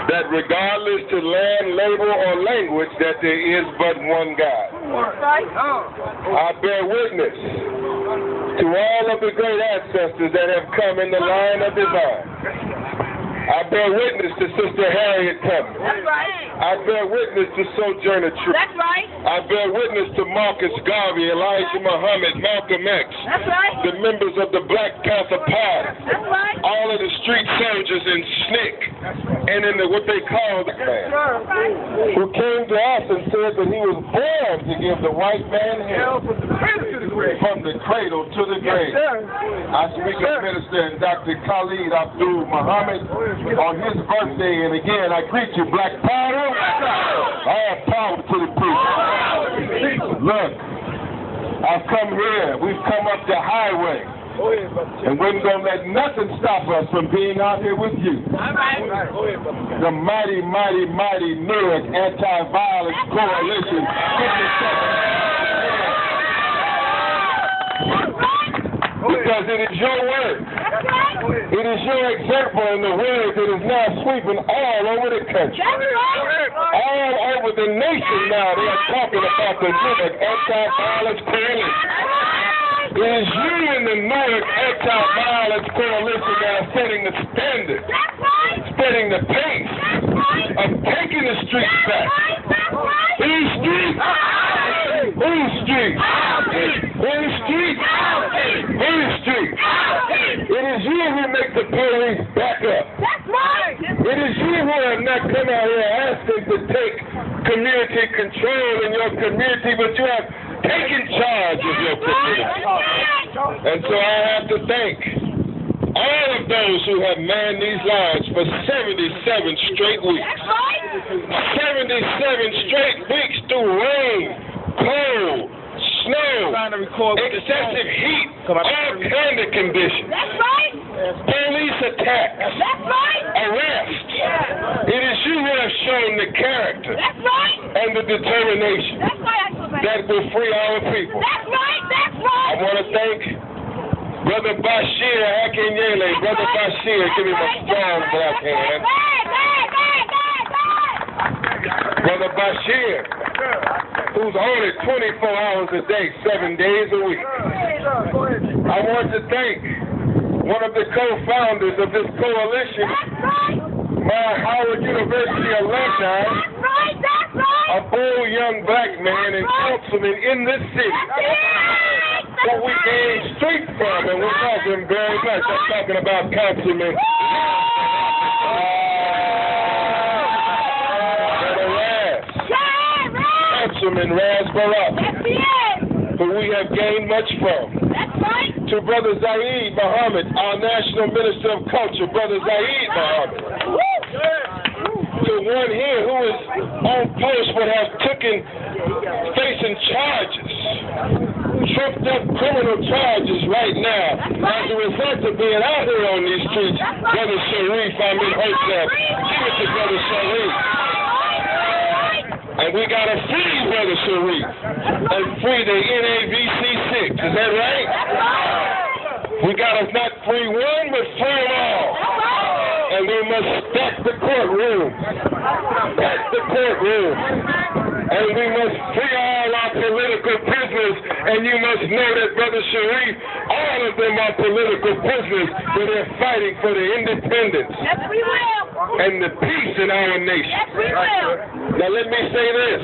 that regardless to land, label, or language, that there is but one God. I bear witness to all of the great ancestors that have come in the line of divine. I bear witness to Sister Harriet Tubman. That's right. I bear witness to Sojourner Truth. That's right. I bear witness to Marcus Garvey, Elijah Muhammad, Malcolm X. That's right. The members of the Black Panther Party. That's right. All of the street soldiers in SNCC and in what they call the man, who came to us and said that he was born to give the white man hell from the cradle to the grave. I speak of Minister and Dr. Khalid Abdul Muhammad on his birthday, and again, I greet you, Black Power. I have power to the people. Look, I've come here. We've come up the highway, and we're going to let nothing stop us from being out here with you. The mighty, mighty, mighty Newark Anti-Violence Coalition. Because it is your word. It is your example in the word that is now sweeping all over the country. All over the nation now they are talking about the Newark Anti-Violence Coalition. It is you in the Newark Anti-Violence Coalition that are setting the standard, setting the pace of taking the streets back. Whose streets? Whose streets? Whose streets? Whose streets? It is you who make the police back up. It is you who have not come out here asking to take community control in your community, but you have taken charge of your community. And so I have to thank all of those who have manned these lines for 77 straight weeks. 77 straight weeks through rain, cold, snow, excessive heat, all kind of conditions. Police attack, arrest. It is you who have shown the character and the determination that will free our people. I want to thank Brother Bashir Akinyele. Brother Bashir, give him a strong black hand. Brother Bashir, who's on it 24 hours a day, 7 days a week. I want to thank one of the co-founders of this coalition, my Howard University alumni, a bold young black man and councilman in this city, who we gained strength from, and we love him very much. I'm talking about Councilman Councilman Raz Barak, who we have gained much from. To Brother Zaid Muhammad, our National Minister of Culture, Brother Zaid Muhammad. To one here who is on post but has facing charges, trumped up criminal charges right now as a result of being out here on these streets. Brother Sharif Amenhotep, give it to Brother Sharif. And we got to free Brother Sharif and free the NAVC 6. Is that right? We got to not free one, but free them all. And we must stack the courtroom. Stack the courtroom. And we must free all our political prisoners. And you must know that, Brother Sharif, all of them are political prisoners, but they're fighting for the independence. Yes, we will. And the peace in our nation. Yes, we will. Now let me say this,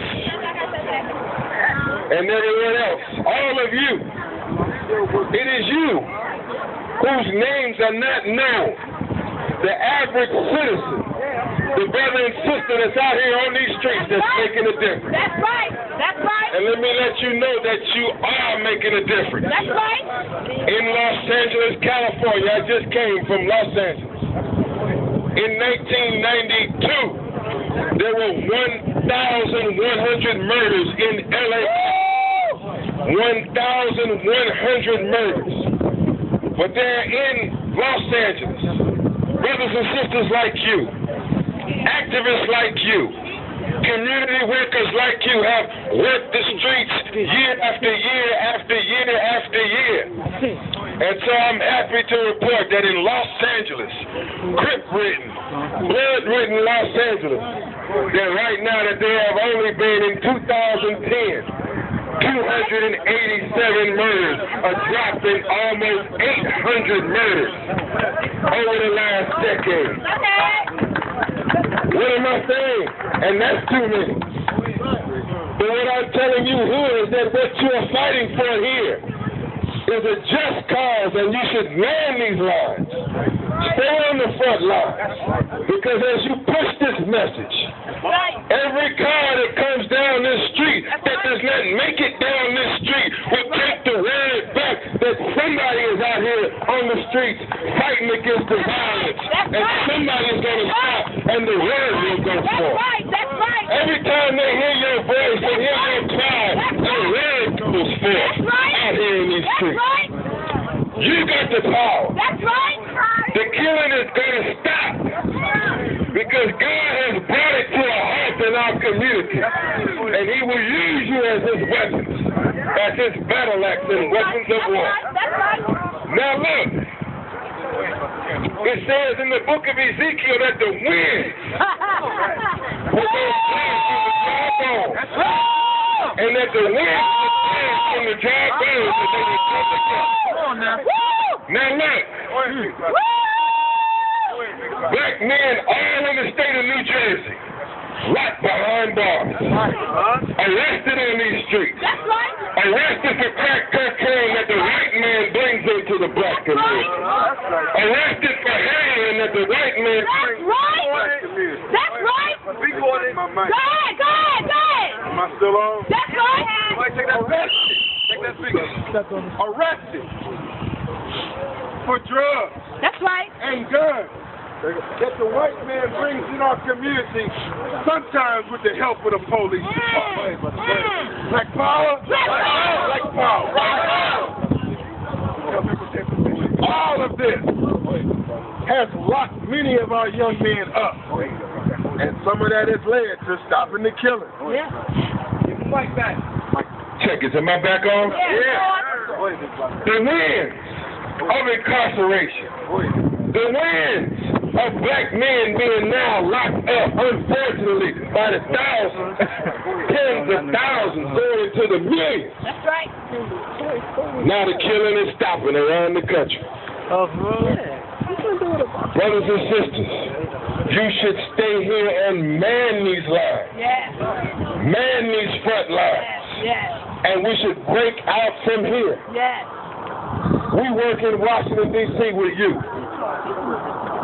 and everyone else, all of you, it is you whose names are not known. The average citizen, the brother and sister that's out here on these streets that's making a difference. That's right. That's right. And let me let you know that you are making a difference. That's right. In Los Angeles, California, I just came from Los Angeles. In 1992, there were 1,100 murders in LA. 1,100 murders. But they're in Los Angeles. Brothers and sisters like you, activists like you, community workers like you have worked the streets year after year after year after year. And so I'm happy to report that in Los Angeles, Crip-ridden, blood-ridden Los Angeles, that right now that there have only been in 2010, 287 murders, a drop in almost 800 murders over the last decade. What am I saying? And that's too many. But what I'm telling you here is that what you are fighting for here is a just cause, and you should man these lines. Stay on the front lines, because as you push this message, every car that comes down this street that does not make it down this street will take the word back that somebody is out here on the streets fighting against the violence, and somebody is going to stop, and the word will go forth. Every time they hear your voice and hear your cry, the word goes forth out here in these streets. You got the power. The killing is going to stop because God has brought it to a halt in our community, and He will use you as His weapons, as His battle axe and weapons of war. Now look, it says in the book of Ezekiel that the wind will go down through the dry bones, and that the wind will come from the dry bones and they will come together. Now look, black men all in the state of New Jersey, locked behind bars, arrested on these streets, arrested for crack cocaine that the white man brings into the black community, arrested for heroin that the white man brings into the black community. That's right. Go ahead. Am I still on? That's right. Take that speaker. Arrested for drugs. That's right. And guns that the white man brings in our community, sometimes with the help of the police department. Black power. Black power. All of this has locked many of our young men up, and some of that has led to stopping the killing. Yeah. Fight back. Check it. Am I back on? Yeah. The winds of incarceration. The winds of black men being now locked up, unfortunately, by the thousands, tens of thousands, going into the millions. That's right. Now the killing is stopping around the country. Brothers and sisters, you should stay here and man these lines. Yeah. Man these front lines. Yeah. And we should break out from here. Yeah. We work in Washington, D.C. with you.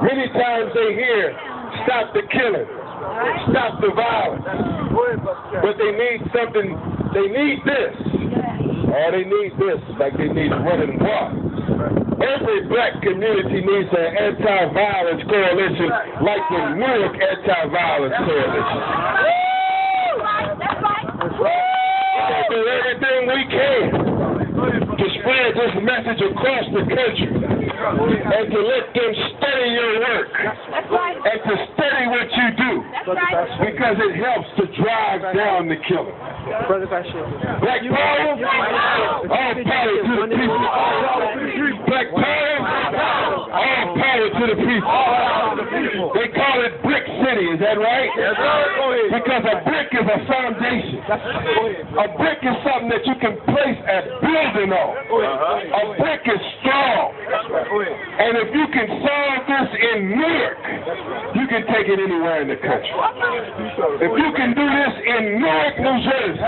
Many times they hear, stop the killing, stop the violence. But they need something, they need this. Or they need this, like they need running water. Every black community needs an anti-violence coalition like the Newark Anti-Violence Coalition. We'll do everything we can to spread this message across the country and to let them study your work and to study what you do because it helps to drive down the killing. Black power, all power to the people. Black power, all power to the people. They call it Brick City, is that right? Because a brick is a foundation. A brick is something that you can place a building on. A brick is strong. And if you can solve this in Newark, you can take it anywhere in the country. If you can do this in Newark, New Jersey,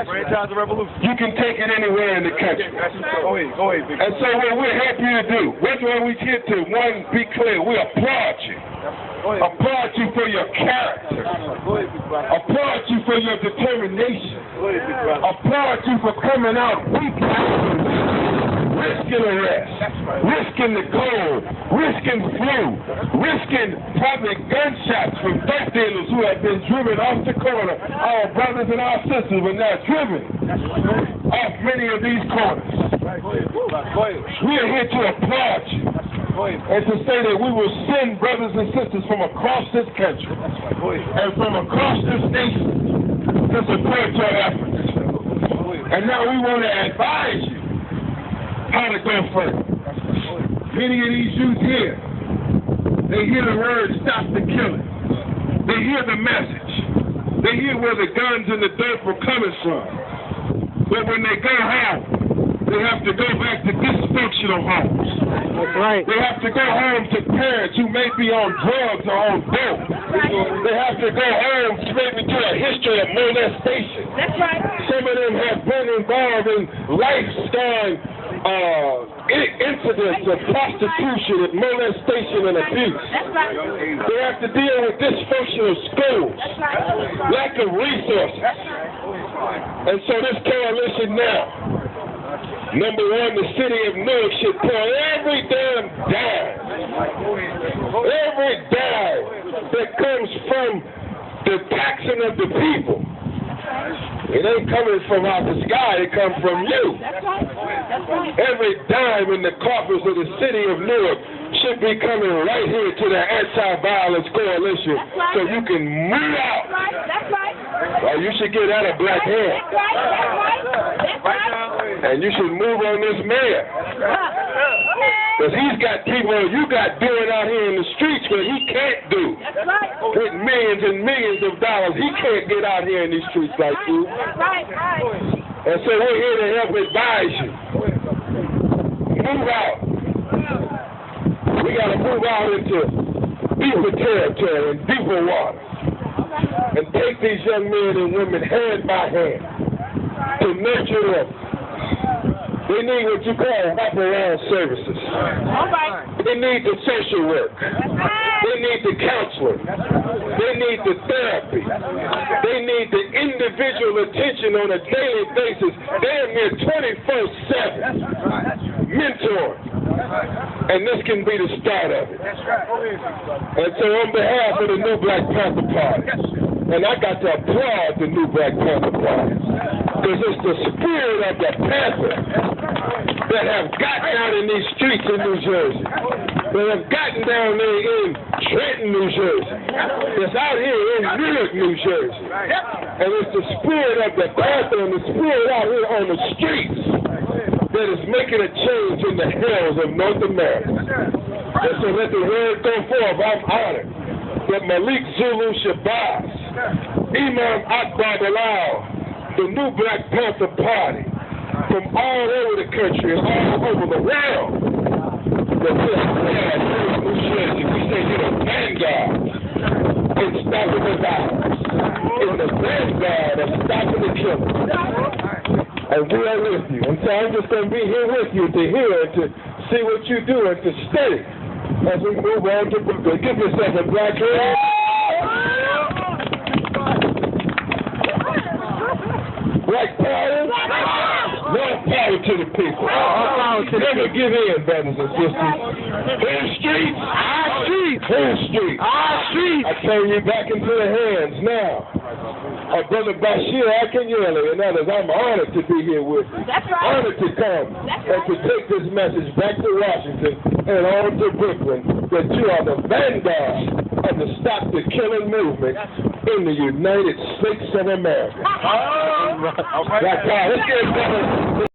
you can take it anywhere in the country. And so what we're happy to do, that's why we get to, one, be clear, we applaud you. Applaud you for your character. Applaud you for your determination. Applaud you for coming out week after week, risking arrest, risking the cold, risking flu, risking probably gunshots from drug dealers who have been driven off the corner. Our brothers and our sisters were now driven off many of these corners. We are here to applaud you and to say that we will send brothers and sisters from across this country and from across this nation to support your efforts. And now we want to advise you how to go further. Many of these youth here, they hear the word stop the killing. They hear the message. They hear where the guns and the dirt were coming from. But when they go home, they have to go back to dysfunctional homes. That's right. They have to go home to parents who may be on drugs or on dope. They have to go home to maybe do a history of molestation. That's right. Some of them have been involved in lifestyle incidents of prostitution and molestation and abuse. That's right. They have to deal with dysfunctional schools, That's right. lack of resources. And so this coalition now, number one, the city of Newark should pour every damn dime that comes from the taxing of the people. It ain't coming from out the sky, it comes from you. That's right. That's right. Every dime in the coffers of the city of Newark should be coming right here to the anti-violence coalition so you can move out. That's right. That's right. Well, you should get out of black hand. That's right. That's right. That's right. And you should move on this mayor. Because he's got people you got doing out here in the streets where he can't do. That's right. With millions and millions of dollars, he can't get out here in these streets like you. That's right. Right. And so we're here to help advise you. Move out. We got to move out into deeper territory and deeper water. And take these young men and women hand by hand to nurture them. They need what you call wraparound services. All right. They need the social work. They need the counseling. They need the therapy. They need the individual attention on a daily basis, damn near 24/7. Mentoring. And this can be the start of it. And so on behalf of the New Black Panther Party, and I got to applaud the New Black Panther Party, because it's the spirit of the Panther that have gotten out in these streets in New Jersey, that have gotten down there in Trenton, New Jersey, that's out here in Newark, New Jersey. And it's the spirit of the Panther and the spirit out here on the streets that is making a change in the hills of North America. And so let the word go forth. I'm honored that Malik Zulu Shabazz, Imam Akbar Bilal, the New Black Panther Party, from all over the country and all over the world, that we're here in New Jersey. We say you're the vanguard in stopping the violence. It's the vanguard of stopping the killing. And we are with you. And so I'm just going to be here with you to hear and to see what you do and to study as we move on to Brooklyn. Give yourself a black hand. Black power. More power to the people. Never give in, brothers and sisters. Hill Street. Our streets. Hill Street. Our streets. I turn you back into the hands now. Brother Bashir Akinyele and others, I'm honored to be here with you. That's right. Honored to come and to take this message back to Washington and on to Brooklyn that you are the vanguard of the Stop the Killing movement in the United States of America. All right. Let's get it, brother.